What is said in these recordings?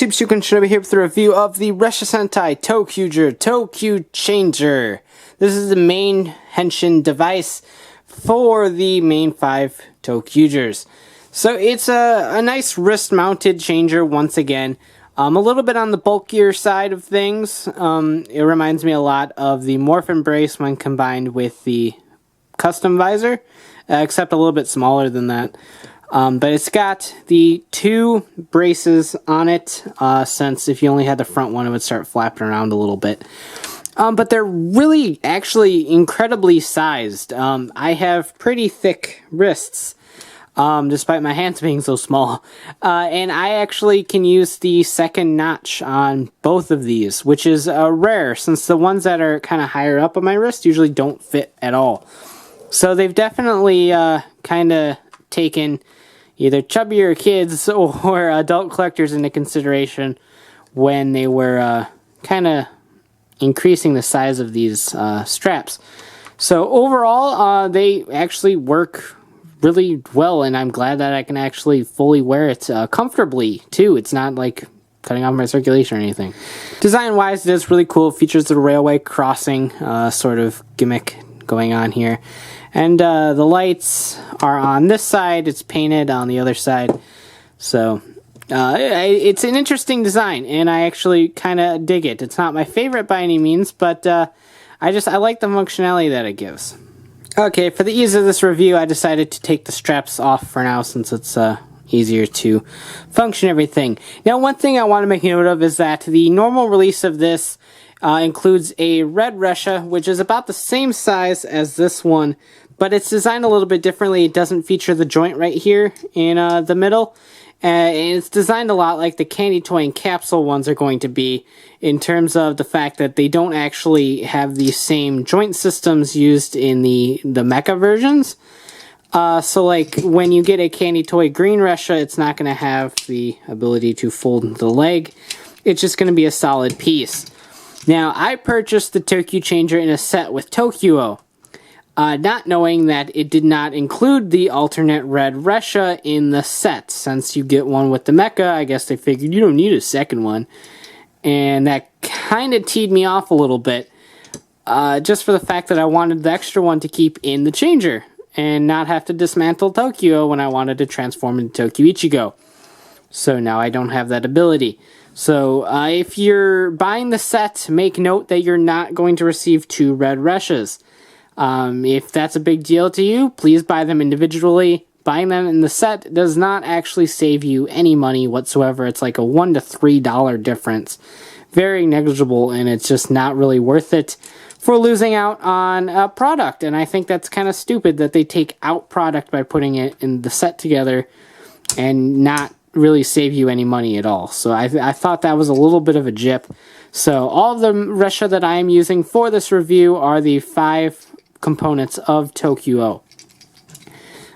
YouTube, ToQChanger over here with a review of the Ressha Sentai ToQger ToQChanger. This is the main Henshin device for the main 5 ToQgers. So it's a nice wrist-mounted changer once again. A little bit on the bulkier side of things. It reminds me a lot of the Morph Embrace when combined with the custom visor, except a little bit smaller than that. But it's got the 2 braces on it, since if you only had the front one, it would start flapping around a little bit. But they're really, actually, incredibly sized. I have pretty thick wrists, despite my hands being so small. And I actually can use the second notch on both of these, which is rare, since the ones that are kind of higher up on my wrist usually don't fit at all. So they've definitely kind of taken either chubbier kids or adult collectors into consideration when they were kind of increasing the size of these straps. So overall, they actually work really well, and I'm glad that I can actually fully wear it comfortably too. It's not like cutting off my circulation or anything. Design-wise, it is really cool. It features the railway crossing sort of gimmick going on here. And the lights are on this side, it's painted on the other side. So it's an interesting design, and I actually kind of dig it. It's not my favorite by any means, but I like the functionality that it gives. Okay, for the ease of this review, I decided to take the straps off for now, since it's easier to function everything. Now, one thing I want to make note of is that the normal release of this includes a Red Ressha, which is about the same size as this one, but it's designed a little bit differently. It doesn't feature the joint right here in the middle. And it's designed a lot like the Candy Toy and Capsule ones are going to be, in terms of the fact that they don't actually have the same joint systems used in the mecha versions. So like when you get a Candy Toy Green Ressha, it's not going to have the ability to fold the leg. It's just going to be a solid piece. Now, I purchased the ToQChanger in a set with ToQ-Oh, not knowing that it did not include the alternate Red Ressha in the set. Since you get one with the mecha, I guess they figured you don't need a second one. And that kind of teed me off a little bit, just for the fact that I wanted the extra one to keep in the changer, and not have to dismantle ToQ-Oh when I wanted to transform into ToQ Ichigou. So now I don't have that ability. So if you're buying the set, make note that you're not going to receive 2 Red Resshas. If that's a big deal to you, please buy them individually. Buying them in the set does not actually save you any money whatsoever. It's like a $1 to $3 difference. Very negligible, and it's just not really worth it for losing out on a product. And I think that's kind of stupid that they take out product by putting it in the set together and not really save you any money at all. So I thought that was a little bit of a jip. So all of the Ressha that I am using for this review are the 5 components of ToQ-Oh.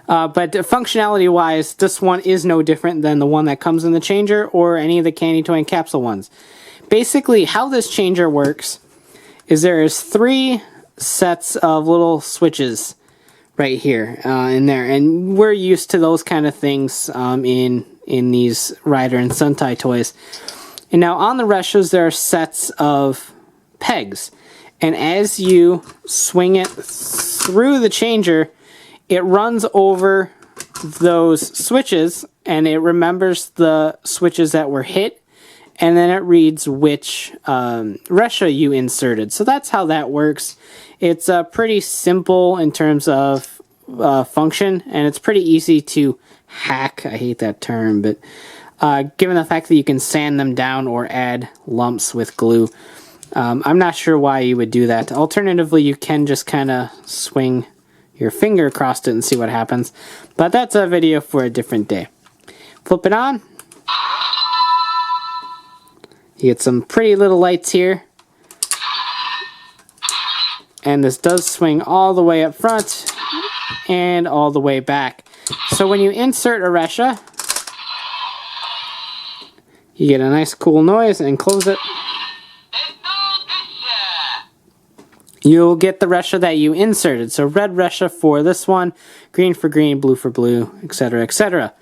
But functionality-wise, this one is no different than the one that comes in the changer or any of the Candy Toy and Capsule ones. Basically, how this changer works is there is 3 sets of little switches right here in there, and we're used to those kind of things in these Rider and Sentai toys. And now on the Resshas, there are sets of pegs, and as you swing it through the changer, it runs over those switches, and it remembers the switches that were hit, and then it reads which Ressha you inserted. So that's how that works. It's pretty simple in terms of function, and it's pretty easy to hack. I hate that term, but given the fact that you can sand them down or add lumps with glue, I'm not sure why you would do that. Alternatively, you can just kind of swing your finger across it and see what happens, but that's a video for a different day. Flip it on. You get some pretty little lights here, and this does swing all the way up front and all the way back. So when you insert a Ressha, you get a nice cool noise, and close it. You'll get the Ressha that you inserted. So Red Ressha for this one, green for green, blue for blue, etc., etc.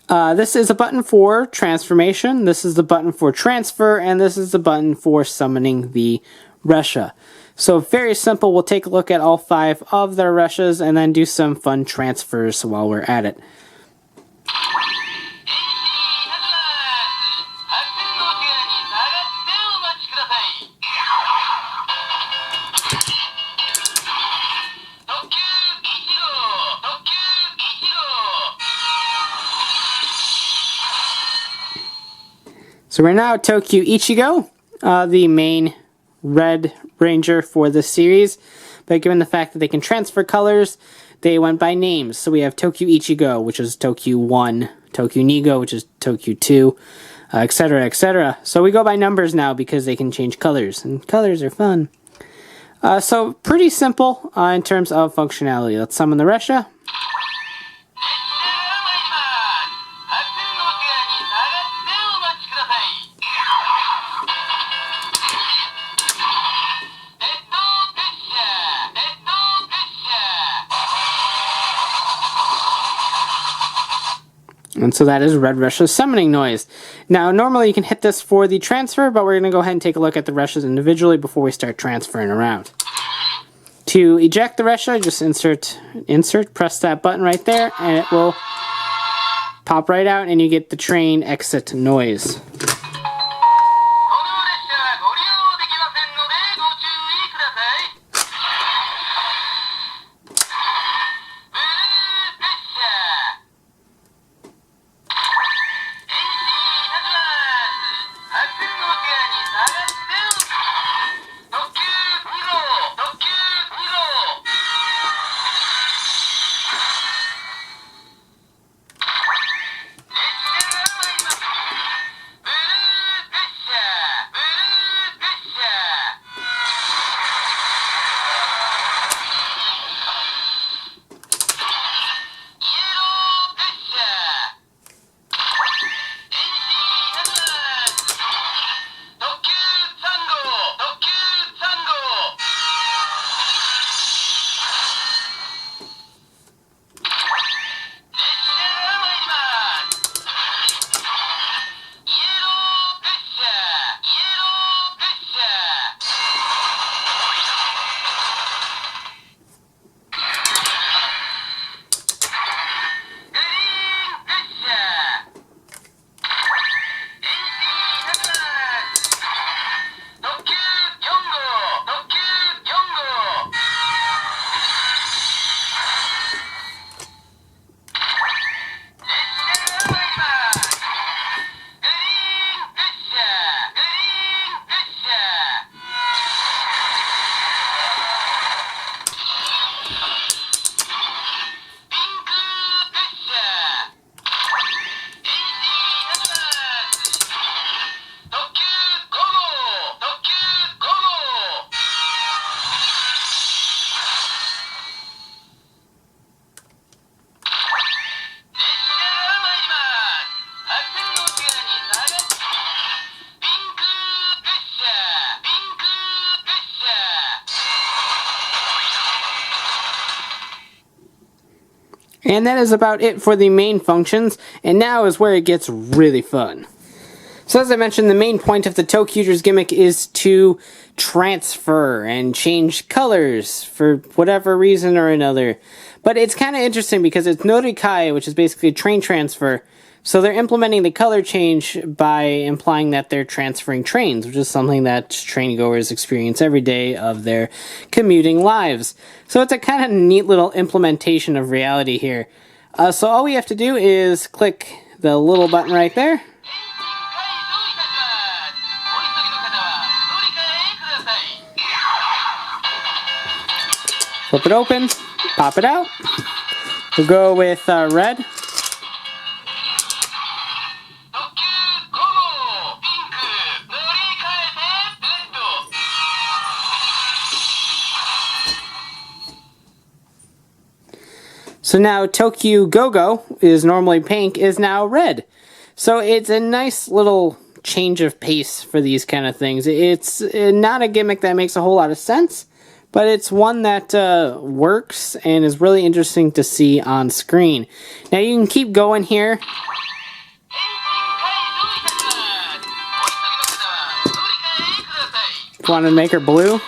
This is a button for transformation, this is the button for transfer, and this is the button for summoning the Ressha. So very simple, we'll take a look at all 5 of their Resshas and then do some fun transfers while we're at it. So we're now at ToQ Ichigou, the main Red Ranger for this series, but given the fact that they can transfer colors, they went by names. So we have ToQ Ichigou, which is ToQ1, ToQ Nigou, which is ToQ2, etc., etc. So we go by numbers now because they can change colors, and colors are fun. So pretty simple in terms of functionality. Let's summon the Ressha. And so that is Red Ressha's summoning noise. Now, normally you can hit this for the transfer, but we're going to go ahead and take a look at the Resshas individually before we start transferring around. To eject the Ressha, just insert, press that button right there, and it will pop right out, and you get the train exit noise. And that is about it for the main functions, and now is where it gets really fun. So as I mentioned, the main point of the ToQgers gimmick is to transfer and change colors for whatever reason or another. But it's kind of interesting because it's Norikae, which is basically a train transfer. So they're implementing the color change by implying that they're transferring trains, which is something that train goers experience every day of their commuting lives. So it's a kind of neat little implementation of reality here. So all we have to do is click the little button right there. Flip it open, pop it out. We'll go with red. So now ToQ Gogou is normally pink, is now red. So it's a nice little change of pace for these kind of things. It's not a gimmick that makes a whole lot of sense, but it's one that works and is really interesting to see on screen. Now you can keep going here Want to make her blue?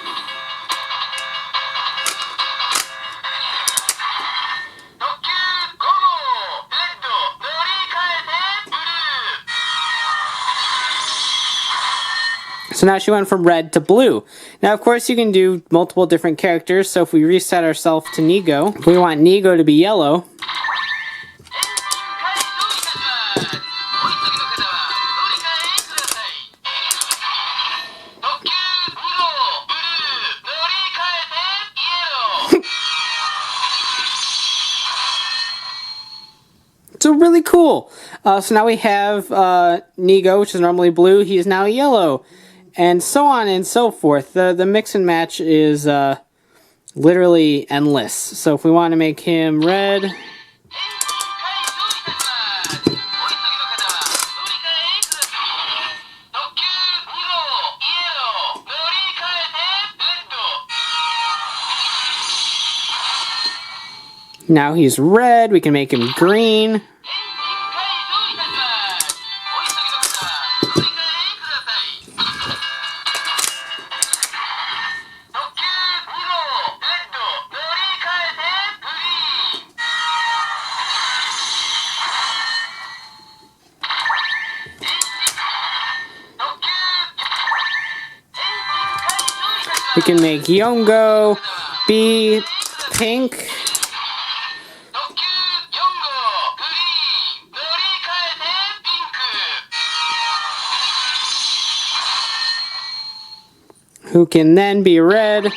So now she went from red to blue. Now, of course, you can do multiple different characters. So if we reset ourselves to Nigou, if we want Nigou to be yellow, so really cool. So now we have Nigou, which is normally blue. He is now yellow. And so on and so forth. The mix and match is literally endless. So if we want to make him red, now he's red. We can make him green. We can make Yongou be pink. Who can then be red.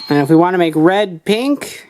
And if we want to make red pink,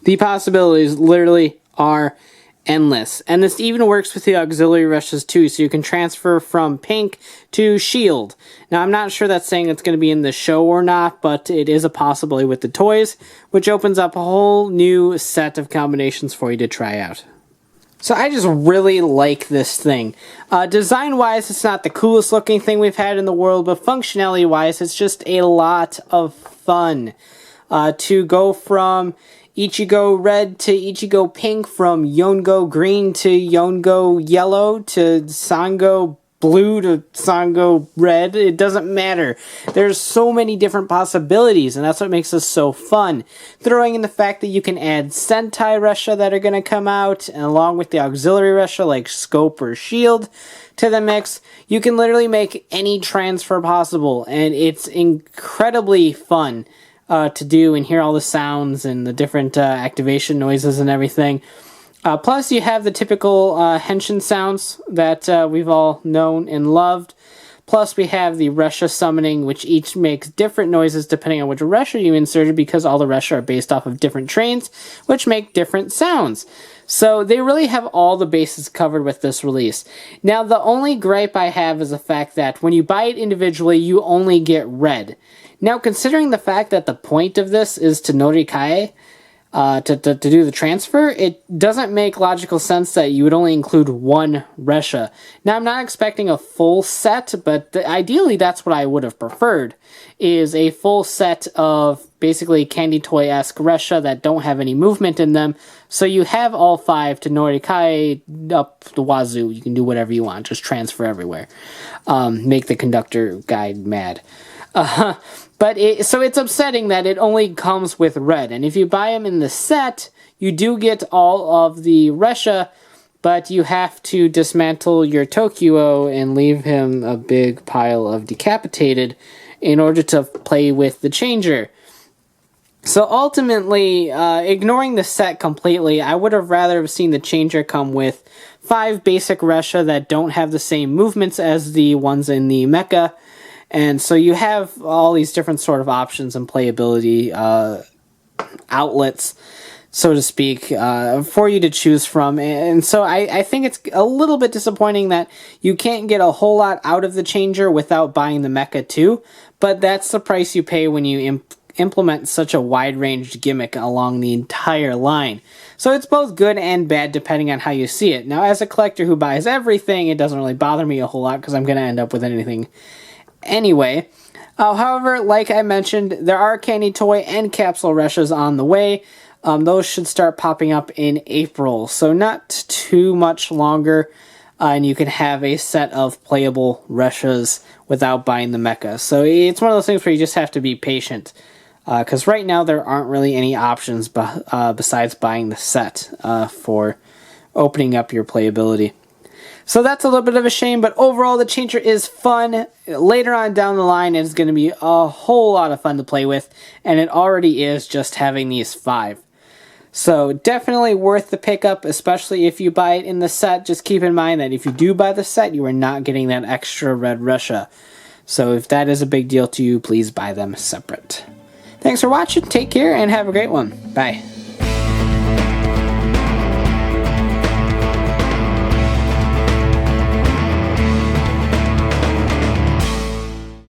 the possibilities literally are endless. And this even works with the auxiliary Resshas too, so you can transfer from pink to shield. Now, I'm not sure that's saying it's going to be in the show or not, but it is a possibility with the toys, which opens up a whole new set of combinations for you to try out. So I just really like this thing. Design-wise, it's not the coolest looking thing we've had in the world, but functionality-wise, it's just a lot of fun. To go from Ichigou Red to Ichigou Pink, from Yongou Green to Yongou Yellow to Sangou Blue to Sangou Red, it doesn't matter. There's so many different possibilities, and that's what makes this so fun. Throwing in the fact that you can add Sentai Ressha that are going to come out, and along with the auxiliary Ressha like Scope or Shield to the mix, you can literally make any transfer possible, and it's incredibly fun to do and hear all the sounds and the different activation noises and everything. Plus, you have the typical Henshin sounds that we've all known and loved. Plus, we have the Ressha summoning, which each makes different noises depending on which Ressha you inserted, because all the Ressha are based off of different trains, which make different sounds. So they really have all the bases covered with this release. Now, the only gripe I have is the fact that when you buy it individually, you only get red. Now, considering the fact that the point of this is to Norikae, to do the transfer, it doesn't make logical sense that you would only include one Ressha. Now, I'm not expecting a full set, but ideally that's what I would have preferred, is a full set of basically candy toy-esque Ressha that don't have any movement in them, so you have all 5 to Norikae up the wazoo. You can do whatever you want, just transfer everywhere. Make the conductor guy mad. So it's upsetting that it only comes with red, and if you buy them in the set, you do get all of the Ressha, but you have to dismantle your ToQ-Oh and leave him a big pile of decapitated in order to play with the changer. So ultimately, ignoring the set completely, I would have rather have seen the changer come with 5 basic Ressha that don't have the same movements as the ones in the mecha. And so you have all these different sort of options and playability outlets. so to speak, for you to choose from. And so I think it's a little bit disappointing that you can't get a whole lot out of the changer without buying the mecha too, but that's the price you pay when you implement such a wide-ranged gimmick along the entire line. So it's both good and bad depending on how you see it. Now, as a collector who buys everything, it doesn't really bother me a whole lot because I'm going to end up with anything anyway. However, like I mentioned, there are candy toy and capsule Ressas on the way. Those should start popping up in April, so not too much longer, and you can have a set of playable Ressas without buying the mecha. So it's one of those things where you just have to be patient, because right now there aren't really any options besides buying the set for opening up your playability. So that's a little bit of a shame, but overall the changer is fun. Later on down the line, it's going to be a whole lot of fun to play with, and it already is just having these 5. So definitely worth the pickup, especially if you buy it in the set. Just keep in mind that if you do buy the set, you are not getting that extra Red Ressha. So if that is a big deal to you, please buy them separate. Thanks for watching, take care, and have a great one. Bye.